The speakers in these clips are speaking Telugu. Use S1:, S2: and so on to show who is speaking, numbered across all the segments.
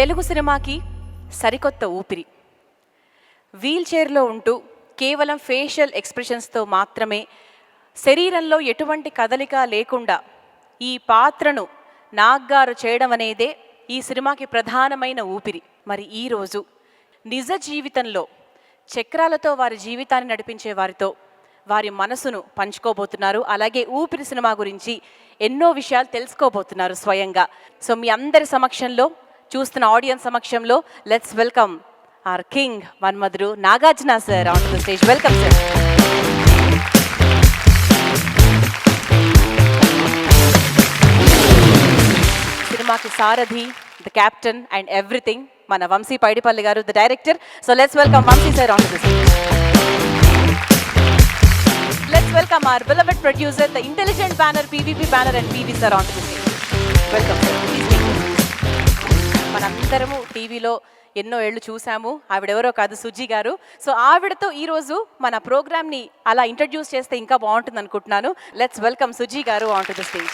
S1: తెలుగు సినిమాకి సరికొత్త ఊపిరి. వీల్ చైర్లో ఉంటూ కేవలం ఫేషియల్ ఎక్స్ప్రెషన్స్తో మాత్రమే, శరీరంలో ఎటువంటి కదలిక లేకుండా ఈ పాత్రను నాగ్గారు చేయడం అనేదే ఈ సినిమాకి ప్రధానమైన ఊపిరి. మరి ఈరోజు నిజ జీవితంలో చక్రాలతో వారి జీవితాన్ని నడిపించే వారితో వారి మనసును పంచుకోబోతున్నారు. అలాగే ఊపిరి సినిమా గురించి ఎన్నో విషయాలు తెలుసుకోబోతున్నారు స్వయంగా. సో మీ అందరి సమక్షంలో, చూస్తున్న ఆడియన్స్ సమక్షంలో, let's welcome our king Manmadhudu Nagarjuna sir on the stage. Welcome sir. సినిమాకి సారథి, ద క్యాప్టెన్ అండ్ ఎవ్రీథింగ్ మన Vamshi Paidipally garu, the director. So let's welcome Vamshi sir on the stage. Let's welcome our beloved producer, the intelligent banner, PVP banner and PV sir on the stage. Welcome sir. Please take it. మనందరము టీవీలో ఎన్నో ఏళ్ళు చూసాము. ఆవిడెవరో కాదు, సుజీ గారు. సో ఆవిడతో ఈరోజు మన ప్రోగ్రామ్ని అలా ఇంట్రడ్యూస్ చేస్తే ఇంకా బాగుంటుంది అనుకుంటున్నాను. లెట్స్ వెల్కమ్ సుజీ గారు ఆన్ టు ద స్టేజ్.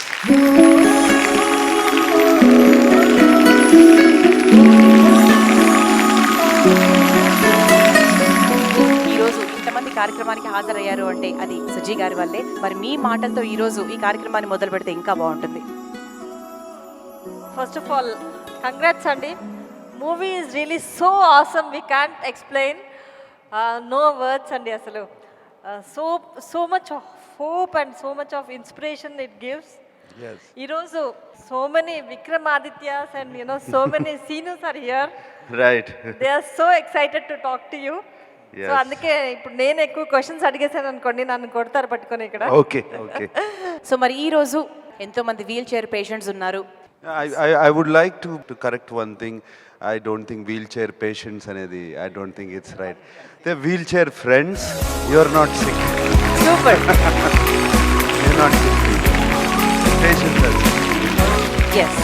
S1: కార్యక్రమానికి హాజరయ్యారు అంటే అది సుజీ గారి వల్లే. మరి మీ మాటలతో ఈరోజు ఈ కార్యక్రమాన్ని మొదలు పెడితే ఇంకా బాగుంటుంది.
S2: ఫస్ట్ ఆఫ్ ఆల్ కంగ్రాట్స్ అండి. Movie is really so awesome, we can't explain, no words అండి. అసలు so much of hope and so much of inspiration it gives. ఈరోజు so many Vikramadityas and so many seniors are here.
S3: Right.
S2: They are so excited to talk to you. So అందుకే ఇప్పుడు నేను ఎక్కువ క్వశ్చన్స్ అడిగేసాను అనుకోండి, నన్ను కొడతారు పట్టుకొని ఇక్కడ.
S3: Okay okay.
S1: సో మరి ఈ రోజు ఎంతో మంది వీల్ చైర్ పేషెంట్స్ ఉన్నారు.
S3: I would like to correct one thing. I don't think wheelchair patients అనేది I don't think it's right. They're wheelchair friends. You're not sick.
S1: Super.
S3: You're not sick. Patients are sick.
S4: Yes.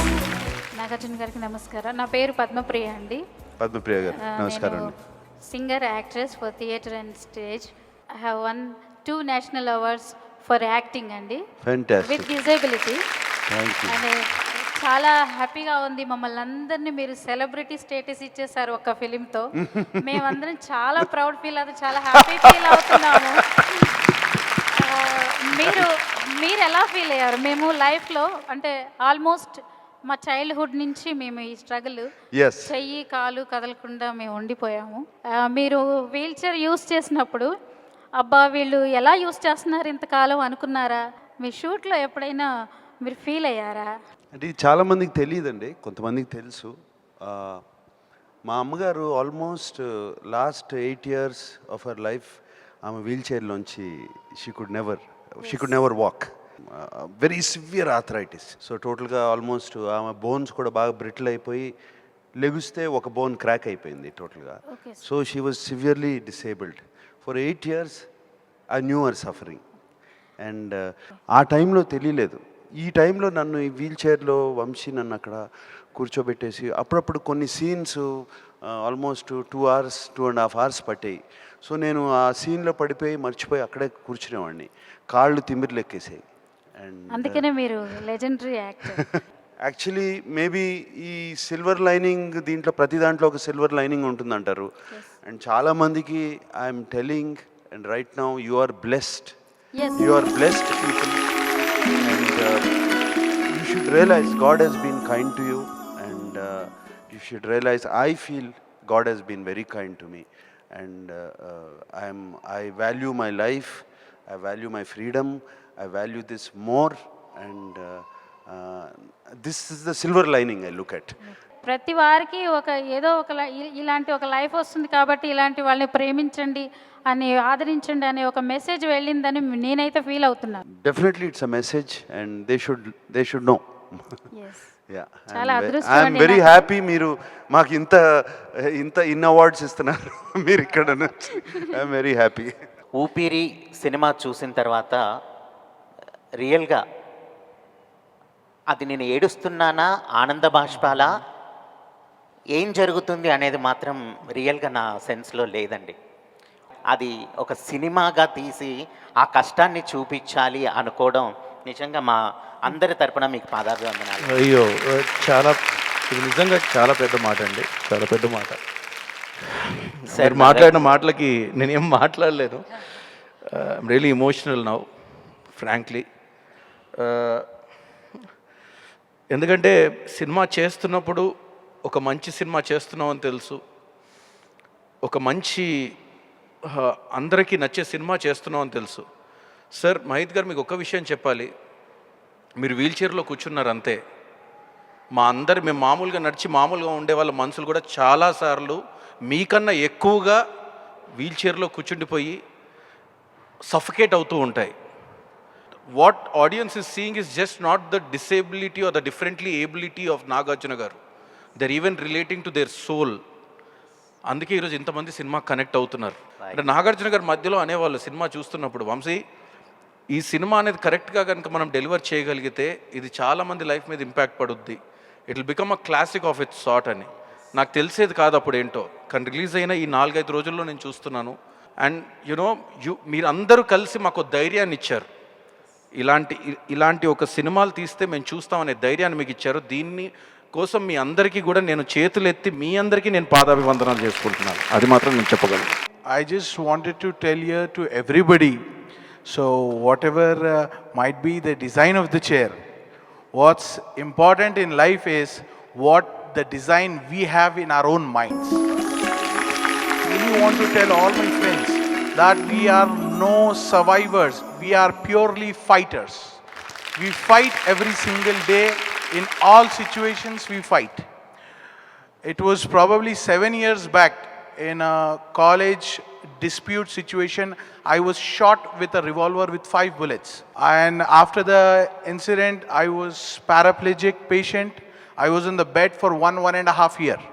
S4: Nagarjuna గారికి నమస్కారం. నా పేరు పద్మప్రియ అండి.
S3: పద్మప్రియ గారు నమస్కారం అండి.
S4: Singer, actress for theatre and stage. I have won 2 national awards for acting అండి.
S3: Fantastic.
S4: With disability.
S3: Thank you.
S4: And చాలా హ్యాపీగా ఉంది. మమ్మల్ని అందరినీ మీరు సెలబ్రిటీ స్టేటస్ ఇచ్చేసారు ఒక ఫిలింతో. మేమందరం చాలా ప్రౌడ్ ఫీల్ అవుతాం, చాలా హ్యాపీ ఫీల్ అవుతున్నాము. మీరు ఎలా ఫీల్ అయ్యారు? మేము లైఫ్లో అంటే ఆల్మోస్ట్ మా చైల్డ్హుడ్ నుంచి మేము ఈ స్ట్రగుల్, చెయ్యి కాలు కదలకుండా మేము ఉండిపోయాము. మీరు వీల్ చైర్ యూస్ చేసినప్పుడు అబ్బా వీళ్ళు ఎలా యూస్ చేస్తున్నారు ఇంతకాలం అనుకున్నారా? మీ షూట్లో ఎప్పుడైనా మీరు ఫీల్ అయ్యారా?
S3: అంటే ఇది చాలామందికి తెలియదండి, కొంతమందికి తెలుసు. మా అమ్మగారు almost last 8 years of her life ఆమె వీల్ చైర్లోంచి she could never walk. Very severe arthritis. So టోటల్గా ఆల్మోస్ట్ ఆమె బోన్స్ కూడా బాగా బ్రిటిల్ అయిపోయి లెగుస్తే ఒక బోన్ క్రాక్ అయిపోయింది టోటల్గా. So she was severely disabled for 8 years. I knew our suffering. And ఆ టైంలో తెలియలేదు. ఈ టైంలో నన్ను ఈ వీల్ చైర్లో వంశీ నన్ను అక్కడ కూర్చోబెట్టేసి అప్పుడప్పుడు కొన్ని సీన్స్ ఆల్మోస్ట్ 2 hours 2.5 hours పట్టాయి. సో నేను ఆ సీన్లో పడిపోయి మర్చిపోయి అక్కడే కూర్చునేవాడిని, కాళ్ళు తిమ్మిర్లు ఎక్కేసాయి. అండ్
S4: అందుకనే మీరు లెజెండరీ యాక్టర్.
S3: యాక్చువల్లీ మేబీ ఈ సిల్వర్ లైనింగ్, దీంట్లో ప్రతి దాంట్లో ఒక సిల్వర్ లైనింగ్ ఉంటుందంటారు. అండ్ చాలామందికి I'm telling, and right now you are blessed. You are blessed people. And you should realize God has been kind to you, and you should realize I feel God has been very kind to me, and I value my life, I value my freedom, I value this more, and this is the silver lining I look at.
S4: ప్రతి వారికి ఒక ఏదో ఒక ఇలాంటి ఒక లైఫ్ వస్తుంది కాబట్టి ఇలాంటి వాళ్ళని ప్రేమించండి అని ఆదరించండి అనే ఒక మెసేజ్ వెళ్ళిందని నేనైతే ఫీల్ అవుతున్నాను.
S3: Definitely it's a message and they should know.
S4: చాలా అదృష్టం
S3: ఐఎమ్
S4: అండి
S3: వెరీ
S4: నాకు.
S3: హ్యాపీ మీరు మాకు ఇన్ని అవార్డ్స్ ఇస్తున్నారు మీరు ఇక్కడ నుంచి. I'm very happy.
S5: ఊపిరి సినిమా చూసిన తర్వాత రియల్గా అది నేను ఏడుస్తున్నానా ఆనంద బాష్పాలా ఏం జరుగుతుంది అనేది మాత్రం రియల్గా నా సెన్స్లో లేదండి. అది ఒక సినిమాగా తీసి ఆ కష్టాన్ని చూపించాలి అనుకోవడం నిజంగా మా అందరి తరపున మీకు పాదాభివందనాలు.
S6: అయ్యో ఇది నిజంగా చాలా పెద్ద మాట అండి, చాలా పెద్ద మాట. మీరు మాట్లాడిన మాటలకి నేనేం మాట్లాడలేను. I'm really emotional now frankly. ఎందుకంటే సినిమా చేస్తున్నప్పుడు ఒక మంచి సినిమా చేస్తున్నాం అని తెలుసు, ఒక మంచి అందరికీ నచ్చే సినిమా చేస్తున్నాం అని తెలుసు. సార్ మహిత్ గారు మీకు ఒక విషయం చెప్పాలి, మీరు వీల్ చైర్లో కూర్చున్నారు అంతే. మేము మామూలుగా నడిచి మామూలుగా ఉండే వాళ్ళ మనసులు కూడా చాలాసార్లు మీకన్నా ఎక్కువగా వీల్ చైర్లో కూర్చుండిపోయి సఫకేట్ అవుతూ ఉంటాయి. What audience is seeing is just not the disability or the differently ability of Nagarjuna garu, they're even relating to their soul. అందుకే ఈరోజు ఇంతమంది సినిమా కనెక్ట్ అవుతున్నారు. అంటే నాగార్జున గారు మధ్యలో అనేవాళ్ళు సినిమా చూస్తున్నప్పుడు, వంశీ ఈ సినిమా అనేది కరెక్ట్గా కనుక మనం డెలివర్ చేయగలిగితే ఇది చాలామంది లైఫ్ మీద ఇంపాక్ట్ పడుద్ది, it will become a classic of it's sort అని. నాకు తెలిసేది కాదు అప్పుడు ఏంటో, కానీ రిలీజ్ అయిన ఈ 4-5 రోజుల్లో నేను చూస్తున్నాను. అండ్ మీరందరూ కలిసి మాకు ధైర్యాన్ని ఇచ్చారు. ఇలాంటి ఒక సినిమాలు తీస్తే మేము చూస్తామనే ధైర్యాన్ని మీకు ఇచ్చారు. దీన్ని కోసం మీ అందరికీ కూడా నేను చేతులెత్తి మీ అందరికీ నేను పాదాభివందనాలు చేసుకుంటున్నాను. అది మాత్రం నేను చెప్పగలను.
S7: I just wanted to tell here to everybody, so whatever might be the design of the chair, what's important in life is what the design we have in our own minds. I really want to tell all my friends that we are no survivors, we are purely fighters. We fight every single day, in all situations we fight. It was probably 7 years back in a college dispute situation. I was shot with a revolver with 5 bullets. And after the incident, I was paraplegic patient. I was in the bed for 1.5 years.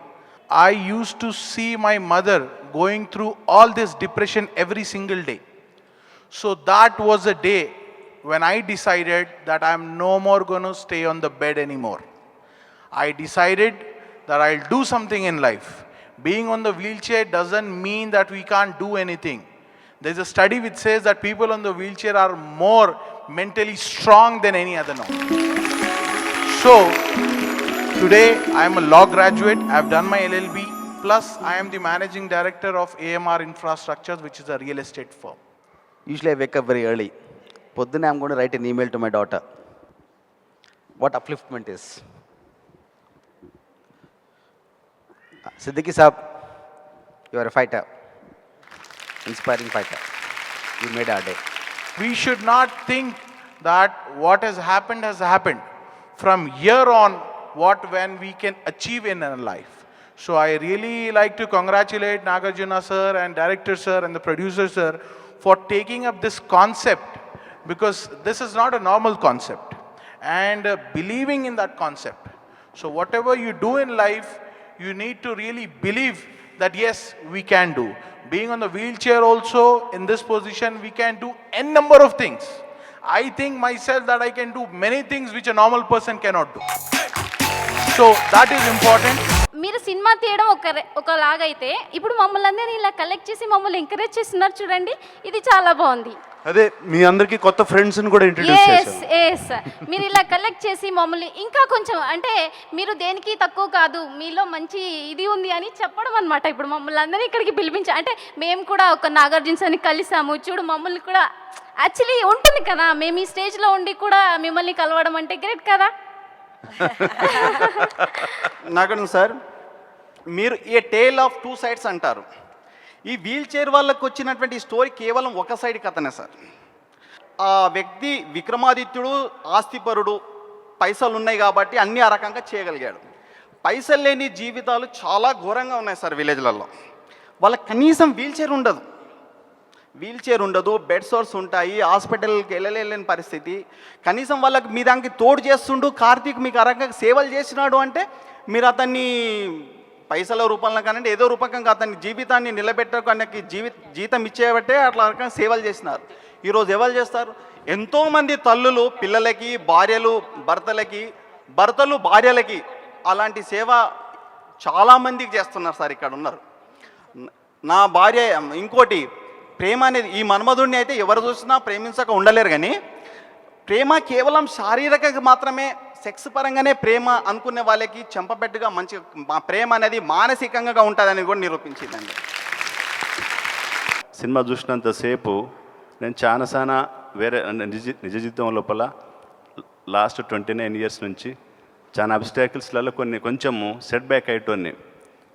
S7: I used to see my mother going through all this depression every single day. So that was a day when I decided that I'm no more going to stay on the bed anymore. I decided that I'll do something in life. Being on the wheelchair doesn't mean that we can't do anything. There's a study which says that people on the wheelchair are more mentally strong than any other now. So, today I am a law graduate, I've done my LLB, plus I am the managing director of AMR Infrastructures, which is a real estate firm.
S8: Usually I wake up very early. Poddune I'm going to write an email to my daughter. What upliftment is. Siddiqui Saab, you are a fighter. Inspiring fighter. You made our day.
S7: We should not think that what has happened. From here on, when we can achieve in our life. So I really like to congratulate Nagarjuna sir and director sir and the producer sir for taking up this concept, because this is not a normal concept, and believing in that concept. So whatever you do in life, you need to really believe that yes, we can do. Being on the wheelchair also, in this position, we can do n number of things. I think myself that I can do many things which a normal person cannot do. So that is important.
S9: మీరు సినిమా తీయడం ఒకలాగైతే ఇప్పుడు మమ్మల్ని అందరినీ ఇలా కలెక్ట్ చేసి మమ్మల్ని ఎంకరేజ్ చేస్తున్నారు చూడండి, ఇది చాలా బాగుంది.
S3: అదే మీ అందరికీ కొత్త ఫ్రెండ్స్ని కూడా ఇంట్రడ్యూస్ చేశారు.
S9: మీరు ఇలా కలెక్ట్ చేసి మమ్మల్ని ఇంకా కొంచెం అంటే మీరు దేనికి తక్కువ కాదు, మీలో మంచి ఇది ఉంది అని చెప్పడం అనమాట. ఇప్పుడు మమ్మల్ని అందరినీ ఇక్కడికి పిలిపించా అంటే మేము కూడా ఒక నాగార్జున సార్ని కలిసాము చూడు, మమ్మల్ని కూడా యాక్చువల్లీ ఉంటుంది కదా, మేము ఈ స్టేజ్లో ఉండి కూడా మిమ్మల్ని కలవడం అంటే గ్రేట్ కదా.
S10: నాగార్జున సార్, మీరు ఏ టేల్ ఆఫ్ 2 sides అంటారు. ఈ వీల్ చైర్ వాళ్ళకు వచ్చినటువంటి స్టోరీ కేవలం ఒక సైడ్ కథనే సార్. ఆ వ్యక్తి విక్రమాదిత్యుడు, ఆస్తిపరుడు, పైసలు ఉన్నాయి కాబట్టి అన్ని ఆ రకంగా చేయగలిగాడు. పైసలు లేని జీవితాలు చాలా ఘోరంగా ఉన్నాయి సార్ విలేజ్లలో. వాళ్ళకి కనీసం వీల్ చైర్ ఉండదు, బెడ్ సోర్స్ ఉంటాయి, హాస్పిటల్కి వెళ్ళలేని పరిస్థితి. కనీసం వాళ్ళకి మీ దానికి తోడు చేస్తుండు కార్తీక్ మీకు ఆ రకంగా సేవలు చేసినాడు అంటే మీరు అతన్ని పైసల రూపంలో కానివ్వండి ఏదో రూపకంగా అతని జీవితాన్ని నిలబెట్టడానికి జీతం ఇచ్చేబట్టే అట్లా రకంగా సేవలు చేసినారు. ఈరోజు ఎవరు చేస్తారు? ఎంతోమంది తల్లులు పిల్లలకి, భార్యలు భర్తలు భార్యలకి అలాంటి సేవ చాలామందికి చేస్తున్నారు సార్. ఇక్కడ ఉన్నారు. నా భార్య ఇంకోటి ప్రేమ అనేది ఈ మన్మధుడిని అయితే ఎవరు చూసినా ప్రేమించక ఉండలేరు, కానీ ప్రేమ కేవలం శారీరకంగా మాత్రమే సెక్స్ పరంగానే ప్రేమ అనుకునే వాళ్ళకి చెంపపెట్టుగా మంచి ప్రేమ అనేది మానసికంగా ఉంటుందని కూడా నిరూపించిందండి.
S3: సినిమా చూసినంతసేపు నేను చాలా వేరే నిజ జీవితం లోపల లాస్ట్ 29 years నుంచి చాలా అబ్స్టాకిల్స్లలో కొంచెము సెట్ బ్యాక్ అయ్యేటోని.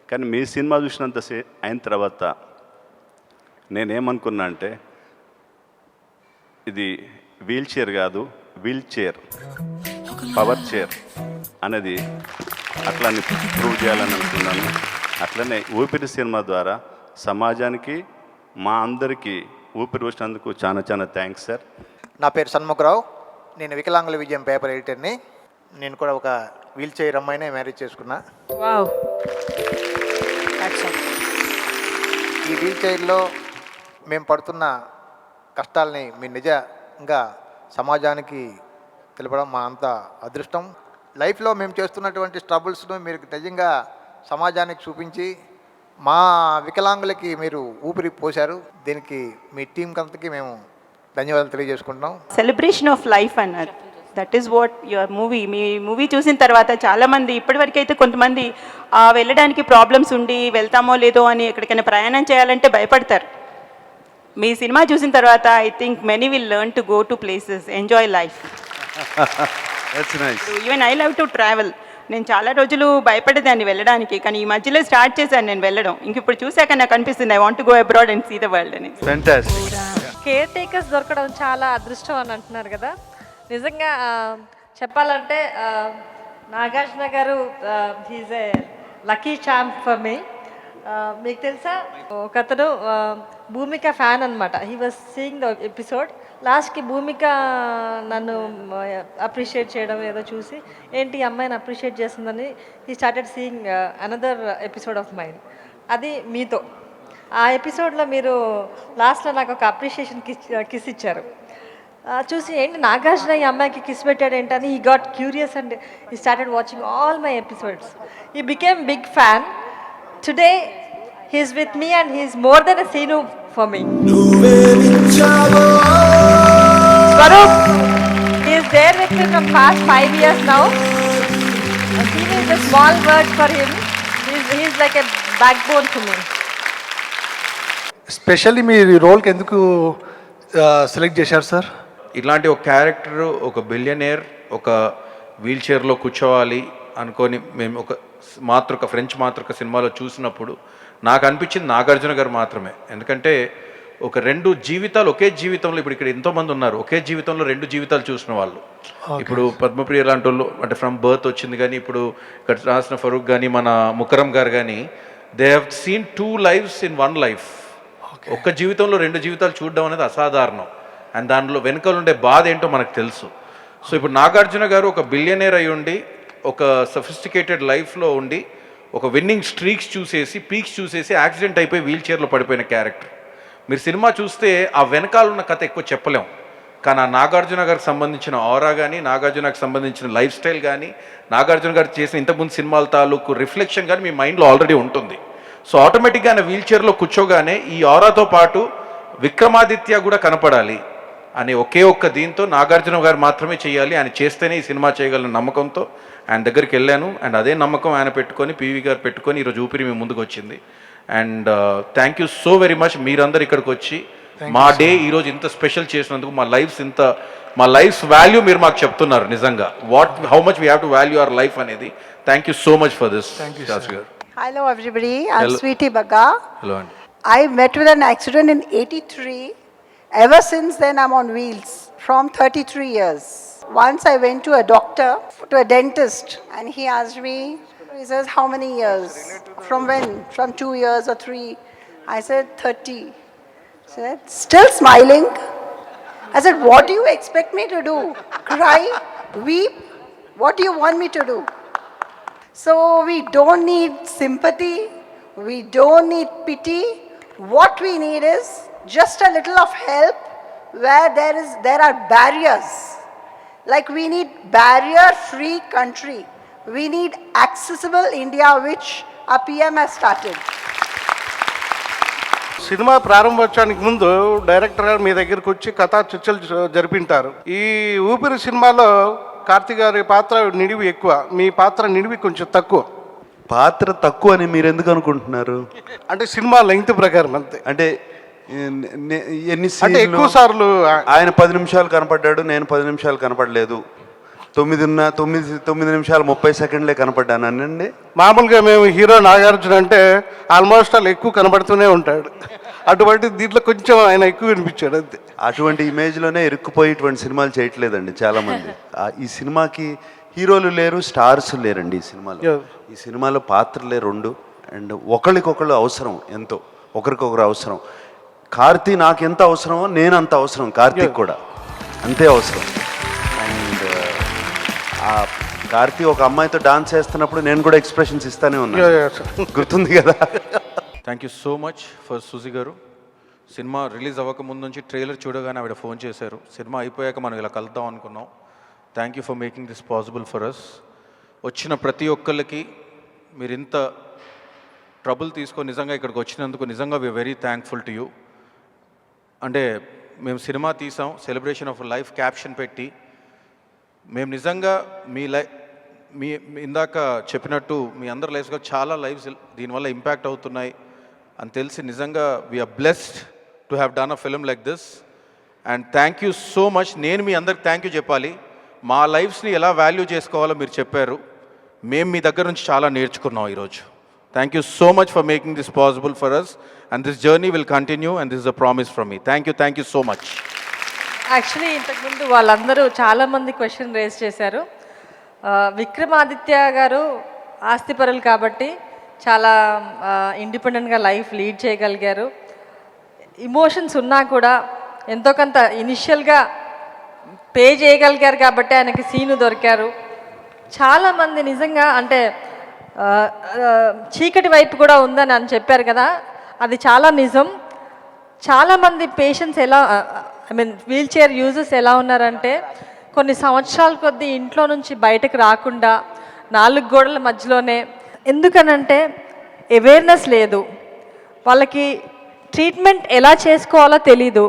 S3: కానీ మీ సినిమా అయిన తర్వాత నేనేమనుకున్నా అంటే ఇది వీల్ చైర్ కాదు, వీల్ చైర్ పవర్ చైర్ అనేది అట్లా ప్రూవ్ చేయాలని అనుకున్నాను. అట్లనే ఊపిరి సినిమా ద్వారా సమాజానికి మా అందరికీ ఊపిరి వచ్చినందుకు చాలా థ్యాంక్స్ సార్.
S11: నా పేరు షణ్ముఖరావు. నేను వికలాంగుల విజయం పేపర్ ఎడిటర్ని. నేను కూడా ఒక వీల్ చైర్ అమ్మాయినే మ్యారేజ్ చేసుకున్నా.
S2: వావ్.
S11: ఈ వీల్ చైర్లో మేము పడుతున్న కష్టాలని మీ నిజంగా సమాజానికి తెలపడం మా అంత అదృష్టం. లైఫ్లో మేము చేస్తున్నటువంటి స్ట్రగుల్స్ను మీరు నిజంగా సమాజానికి చూపించి మా వికలాంగులకి మీరు ఊపిరి పోశారు. దీనికి మీ టీం అంతకి మేము ధన్యవాదాలు తెలియజేసుకుంటున్నాం.
S12: సెలబ్రేషన్ ఆఫ్ లైఫ్ అన్నారు. That is what your movie. Me movie చూసిన తర్వాత చాలామంది ఇప్పటివరకు అయితే కొంతమంది వెళ్ళడానికి ప్రాబ్లమ్స్ ఉండి వెళ్తామో లేదో అని ఎక్కడికైనా ప్రయాణం చేయాలంటే భయపడతారు. మీ సినిమా చూసిన తర్వాత I think many will learn to go to places, enjoy life. Even I love to travel. నేను చాలా రోజులు భయపడేదాన్ని వెళ్ళడానికి, కానీ ఈ మధ్యలో స్టార్ట్ చేశాను నేను వెళ్ళడం. ఇంక ఇప్పుడు చూసాక నాకు అనిపిస్తుంది I want to go abroad and see the world అని.
S2: కేర్ టేకర్స్ దొరకడం చాలా అదృష్టం అని అంటున్నారు కదా. నిజంగా చెప్పాలంటే Nagarjuna garu he's a lucky champ for me. మీకు తెలుసా, ఒకతను భూమిక ఫ్యాన్ అనమాట. He was seeing the episode. లాస్ట్కి భూమిక నన్ను అప్రిషియేట్ చేయడం ఏదో చూసి ఏంటి అమ్మాయిని అప్రిషియేట్ చేస్తుందని he started seeing another episode of mind. అది మీతో ఆ ఎపిసోడ్లో మీరు లాస్ట్లో నాకు ఒక అప్రిషియేషన్ కిస్ ఇచ్చారు. చూసి ఏంటి నాగార్జున ఈ అమ్మాయికి కిస్ పెట్టాడు ఏంటని he got curious and he started watching all my episodes. He became big fan. Today he is with me and he is more than a Seenu for me. Swaroop, he is there with me from past 5 years now. Seenu is a small word for him. He is like a backbone to me.
S7: Specially మీరు ఈ రోల్కి ఎందుకు సెలెక్ట్ చేశారు సార్?
S6: ఇలాంటి ఒక క్యారెక్టర్, ఒక బిలియనేర్ ఒక వీల్ చైర్లో కూర్చోవాలి అనుకొని మేము ఒక ఫ్రెంచ్ మాతృక సినిమాలో చూసినప్పుడు నాకు అనిపించింది నాగార్జున గారు మాత్రమే. ఎందుకంటే ఒక 2 జీవితాలు ఒకే జీవితంలో, ఇప్పుడు ఇక్కడ ఎంతోమంది ఉన్నారు ఒకే జీవితంలో 2 జీవితాలు చూసిన వాళ్ళు. ఇప్పుడు పద్మప్రియ లాంటి వాళ్ళు అంటే ఫ్రమ్ బర్త్ వచ్చింది, కానీ ఇప్పుడు ఇక్కడ రాసిన ఫరూక్ కానీ మన ముకరం గారు కానీ they have seen 2 lives in 1 life. ఒక్క జీవితంలో 2 జీవితాలు చూడడం అనేది అసాధారణం. అండ్ దానిలో వెనుకలు ఉండే బాధ ఏంటో మనకు తెలుసు. సో ఇప్పుడు నాగార్జున గారు ఒక బిలియనేర్ అయి ఉండి ఒక సఫిస్టికేటెడ్ లైఫ్లో ఉండి ఒక విన్నింగ్ స్ట్రీక్స్ చూసేసి పీక్స్ చూసేసి యాక్సిడెంట్ అయిపోయి వీల్ చైర్లో పడిపోయిన క్యారెక్టర్. మీరు సినిమా చూస్తే ఆ వెనకాల ఉన్న కథ ఎక్కువ చెప్పలేం, కానీ ఆ నాగార్జున గారికి సంబంధించిన ఆరా కానీ నాగార్జునకు సంబంధించిన లైఫ్ స్టైల్ కానీ నాగార్జున గారు చేసిన ఇంతకుముందు సినిమాల తాలూకు రిఫ్లెక్షన్ కానీ మీ మైండ్లో ఆల్రెడీ ఉంటుంది. సో ఆటోమేటిక్గా ఆయన వీల్ చైర్లో కూర్చోగానే ఈ ఆరాతో పాటు విక్రమాదిత్య కూడా కనపడాలి అనే ఒకే ఒక్క దీంతో నాగార్జున గారు మాత్రమే చేయాలి, ఆయన చేస్తేనే ఈ సినిమా చేయగలన నమ్మకంతో ఆయన దగ్గరికి వెళ్ళాను. అండ్ అదే నమ్మకం ఆయన పెట్టుకొని పివి గారు పెట్టుకొని ఈరోజు ఊపిరి మీ ముందుకు వచ్చింది. And thank you so very much మీరందరూ ఇక్కడికి వచ్చి మా డే ఈరోజు ఇంత స్పెషల్ చేసినందుకు. మా లైఫ్స్ వాల్యూ మీరు మాకు చెప్తున్నారు నిజంగా, how much we have to value our life అనేది. Thank you so much for this. Shastri garu.
S13: Hello everybody, I'm Sweetie Bagga.
S6: Hello అండి.
S13: I met with an accident in 83. Ever since then I'm on wheels from 33 years. Once I went to a doctor, to a dentist, and he asked me, he says, how many years? From when? From 2 years or 3? I said, 30. He said, still smiling? I said, what do you expect me to do? Cry? Weep? What do you want me to do? So we don't need sympathy. We don't need pity. What we need is just a little of help where there are barriers. Like we need barrier-free country. We need accessible India, which our PM has started.
S7: Cinema ప్రారంభోత్సవానికి ముందు డైరెక్టర్ గారు మీ దగ్గరికి వచ్చి కథా చర్చలు జరిపింటారు. ఈ ఊపిరి సినిమాలో కార్తీక్ గారి పాత్ర నిడివి ఎక్కువ, మీ పాత్ర నిడివి కొంచెం తక్కువ.
S3: పాత్ర తక్కువ అని మీరు ఎందుకు అనుకుంటున్నారు?
S7: అంటే సినిమా లెంగ్త్ ప్రకారం అంతే.
S3: అంటే ఎన్ని
S7: అంటే ఎక్కువ సార్లు
S3: ఆయన 10 నిమిషాలు కనపడ్డాడు, నేను 10 నిమిషాలు కనపడలేదు. 9 నిమిషాలు 30 సెకండ్లే కనపడ్డాను అనండి.
S7: మామూలుగా మేము హీరో నాగార్జున అంటే ఆల్మోస్ట్ వాళ్ళు ఎక్కువ కనబడుతూనే ఉంటాడు. అటువంటి దీంట్లో కొంచెం ఆయన ఎక్కువ వినిపించాడు అంతే.
S3: అటువంటి ఇమేజ్లోనే ఇరుక్కుపోయి ఇటువంటి సినిమాలు చేయట్లేదండి చాలామంది. ఈ సినిమాకి హీరోలు లేరు, స్టార్స్ లేరండి ఈ సినిమాలో. ఈ సినిమాలో పాత్రలే 2, అండ్ ఒకరికొకరు అవసరం, ఎంతో ఒకరికొకరు అవసరం. కార్తీ నాకు ఎంత అవసరమో నేను అంత అవసరం, కార్తీక్ కూడా అంతే అవసరం. అండ్ ఆ కార్తీ ఒక అమ్మాయితో డాన్స్ చేస్తున్నప్పుడు నేను కూడా ఎక్స్ప్రెషన్స్ ఇస్తానే ఉన్నాను, గుర్తుంది కదా.
S6: Thank you so much for Suji garu. Cinema release అవ్వకముందు నుంచి ట్రైలర్ చూడగానే ఆవిడ ఫోన్ చేశారు, సినిమా అయిపోయాక మనం ఇలా కలుద్దాం అనుకున్నాం. Thank you for making this possible for us. వచ్చిన ప్రతి ఒక్కళ్ళకి మీరు ఇంత ట్రబుల్ తీసుకొని నిజంగా ఇక్కడికి వచ్చినందుకు నిజంగా we are very thankful to you. అంటే మేము సినిమా తీసాం, సెలబ్రేషన్ ఆఫ్ లైఫ్ క్యాప్షన్ పెట్టి, మేము నిజంగా మీ ఇందాక చెప్పినట్టు మీ అందరి లైఫ్స్గా చాలా లైఫ్స్ దీనివల్ల ఇంపాక్ట్ అవుతున్నాయి అని తెలిసి నిజంగా we are blessed to have done a film like this. And thank you so much. నేను మీ అందరికి థ్యాంక్ యూ చెప్పాలి. మా లైఫ్స్ని ఎలా వాల్యూ చేసుకోవాలో మీరు చెప్పారు, మేము మీ దగ్గర నుంచి చాలా నేర్చుకున్నాం ఈరోజు. Thank you so much for making this possible for us, and this journey will continue, and this is a promise from me. Thank you so much.
S2: Actually ఇంతకుముందు వాళ్ళందరూ చాలామంది క్వశ్చన్ రేస్ చేశారు. విక్రమాదిత్య గారు ఆస్తిపరులు కాబట్టి చాలా ఇండిపెండెంట్గా లైఫ్ లీడ్ చేయగలిగారు. ఇమోషన్స్ ఉన్నా కూడా ఎంతో కొంత ఇనిషియల్గా పే చేయగలిగారు కాబట్టి ఆయనకి సీను దొరికారు. చాలామంది నిజంగా అంటే చీకటి వైపు కూడా ఉందని అని చెప్పారు కదా, అది చాలా నిజం. చాలామంది పేషెంట్స్ ఎలా వీల్ చైర్ యూజర్స్ ఎలా ఉన్నారంటే కొన్ని సంవత్సరాల కొద్దీ ఇంట్లో నుంచి బయటకు రాకుండా 4 గోడల మధ్యలోనే. ఎందుకనంటే అవేర్నెస్ లేదు వాళ్ళకి, ట్రీట్మెంట్ ఎలా చేసుకోవాలో తెలీదు.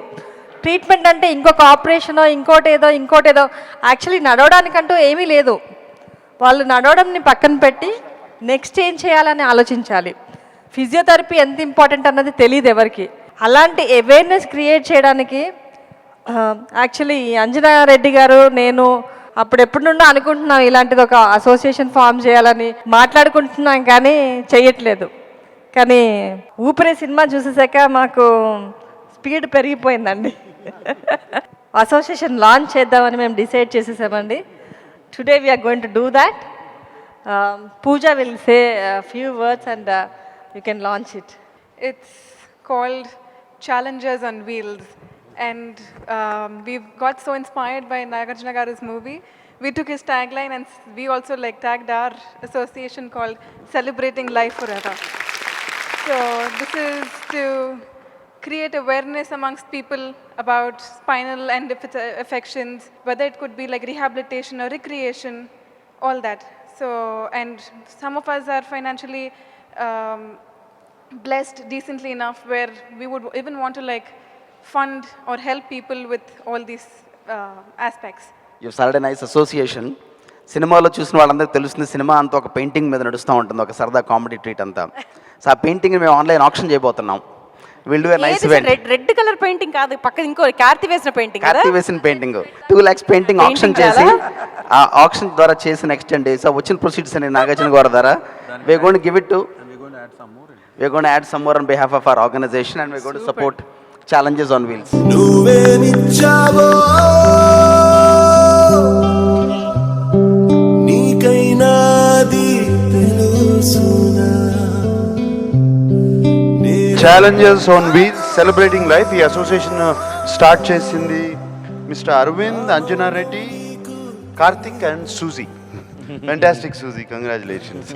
S2: ట్రీట్మెంట్ అంటే ఇంకొక ఆపరేషనో ఇంకోటేదో. యాక్చువల్లీ నడవడానికంటూ ఏమీ లేదు. వాళ్ళు నడవడంని పక్కన పెట్టి నెక్స్ట్ ఏం చేయాలని ఆలోచించాలి. ఫిజియోథెరపీ ఎంత ఇంపార్టెంట్ అన్నది తెలియదు ఎవరికి. అలాంటి అవేర్నెస్ క్రియేట్ చేయడానికి యాక్చువల్లీ అంజనా రెడ్డి గారు నేను అప్పుడెప్పటి నుండో అనుకుంటున్నాం ఇలాంటిది ఒక అసోసియేషన్ ఫామ్ చేయాలని మాట్లాడుకుంటున్నాం, కానీ చెయ్యట్లేదు. కానీ ఊపిరి సినిమా చూసేసాక మాకు స్పీడ్ పెరిగిపోయిందండి. అసోసియేషన్ లాంచ్ చేద్దామని మేము డిసైడ్ చేసేసామండి. Today we are going to do that. Pooja will say a few words and you can launch it.
S14: It's called Challengers on Wheels, and we've got so inspired by Nagarjuna Garu's movie. We took his tagline and we also tagged our association called Celebrating Life Forever. So this is to create awareness amongst people about spinal and affections, whether it could be like rehabilitation or recreation, all that. So, and some of us are financially blessed decently enough where we would even want to fund or help people with all these aspects.
S8: You started a nice association. సినిమాలో చూసిన వాళ్ళందరికీ తెలుస్తుంది, సినిమా అంతా ఒక పెయింటింగ్ మీద నడుస్తూ ఉంటుంది, ఒక సరదా కామెడీ ట్రీట్ అంతా. సో ఆ పెయింటింగ్ మేము ఆన్లైన్ ఆప్షన్ చేయబోతున్నాం. Will do a nice event.
S1: Red colour painting కాదు, పక్కన ఇంకో కార్తీ వేసిన పెయింటింగ్.
S8: 2 lakhs పెయింటింగ్ ఆప్షన్ చేసి, ఆ ఆప్షన్ ద్వారా చేసిన ఎక్స్టెండ్ చేసి వచ్చిన ప్రొసీడ్స్ అని నాగార్జున గారి ద్వారా we're going to give it to, we're going to add some more on behalf of our organization, and we're going to support Challenges on Wheels.
S3: Challenges on Wheels celebrating life ఈ అసోసియేషన్ స్టార్ట్ చేసింది mister Aravind, Anjana Reddy, Karthik and Suzy. Fantastic Suzy, congratulations.